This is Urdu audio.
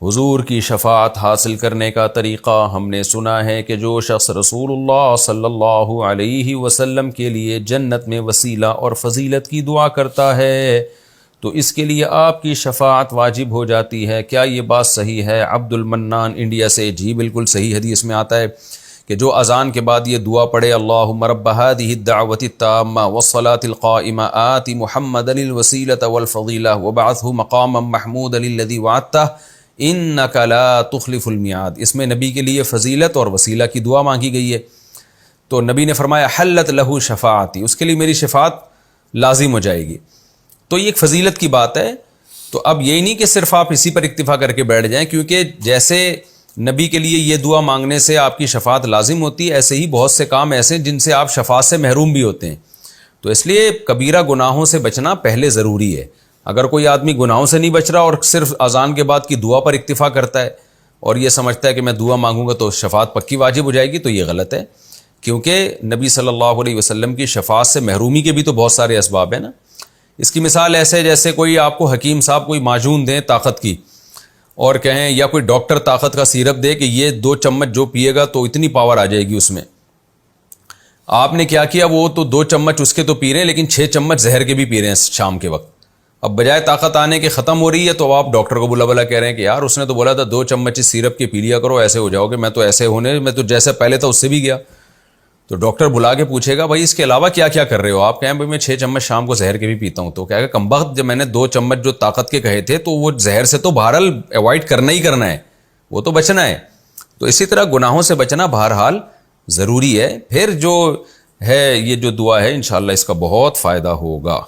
حضور کی شفاعت حاصل کرنے کا طریقہ ہم نے سنا ہے کہ جو شخص رسول اللہ صلی اللہ علیہ وسلم کے لیے جنت میں وسیلہ اور فضیلت کی دعا کرتا ہے تو اس کے لیے آپ کی شفاعت واجب ہو جاتی ہے۔ کیا یہ بات صحیح ہے؟ عبد المنان انڈیا سے، جی بالکل صحیح حدیث میں آتا ہے کہ جو اذان کے بعد یہ دعا پڑھے اللہم رب هذه الدعوة التامة والصلاة القائمة آت محمدا الوسیلة والفضیلة وبعثه مقاما محمودا الذی وعدته انک لا تخلف المیعاد، اس میں نبی کے لیے فضیلت اور وسیلہ کی دعا مانگی گئی ہے۔ تو نبی نے فرمایا حلت لہ شفاعتی، اس کے لیے میری شفاعت لازم ہو جائے گی۔ تو یہ ایک فضیلت کی بات ہے۔ تو اب یہی نہیں کہ صرف آپ اسی پر اکتفا کر کے بیٹھ جائیں، کیونکہ جیسے نبی کے لیے یہ دعا مانگنے سے آپ کی شفاعت لازم ہوتی ہے، ایسے ہی بہت سے کام ایسے ہیں جن سے آپ شفاعت سے محروم بھی ہوتے ہیں۔ تو اس لیے کبیرہ گناہوں سے بچنا پہلے ضروری ہے۔ اگر کوئی آدمی گناہوں سے نہیں بچ رہا اور صرف اذان کے بعد کی دعا پر اکتفا کرتا ہے اور یہ سمجھتا ہے کہ میں دعا مانگوں گا تو شفاعت پکی واجب ہو جائے گی، تو یہ غلط ہے، کیونکہ نبی صلی اللہ علیہ وسلم کی شفاعت سے محرومی کے بھی تو بہت سارے اسباب ہیں نا۔ اس کی مثال ایسے جیسے کوئی آپ کو حکیم صاحب کوئی معجون دیں طاقت کی اور کہیں، یا کوئی ڈاکٹر طاقت کا سیرپ دے کہ یہ 2 چمچ جو پیے گا تو اتنی پاور آ جائے گی اس میں۔ آپ نے کیا کیا، وہ تو 2 چمچ اس کے تو پی رہے ہیں لیکن 6 چمچ زہر کے بھی پی رہے ہیں شام کے وقت۔ اب بجائے طاقت آنے کے ختم ہو رہی ہے تو آپ ڈاکٹر کو بلا بلا کہہ رہے ہیں کہ یار اس نے تو بولا تھا 2 چمچ سیرپ کے پی لیا کرو ایسے ہو جاؤ گے، میں تو ایسے ہونے، میں تو جیسے پہلے تھا اس سے بھی گیا۔ تو ڈاکٹر بلا کے پوچھے گا بھائی اس کے علاوہ کیا کیا کر رہے ہو آپ؟ کہیں بھائی میں 6 چمچ شام کو زہر کے بھی پیتا ہوں۔ تو کہے گا کمبخت، جب میں نے 2 چمچ جو طاقت کے کہے تھے تو وہ زہر سے تو بہرحال اوائڈ کرنا ہی کرنا ہے، وہ تو بچنا ہے۔ تو اسی طرح گناہوں سے بچنا بہرحال ضروری ہے۔ پھر جو ہے یہ جو دعا ہے انشاءاللہ اس کا بہت فائدہ ہوگا۔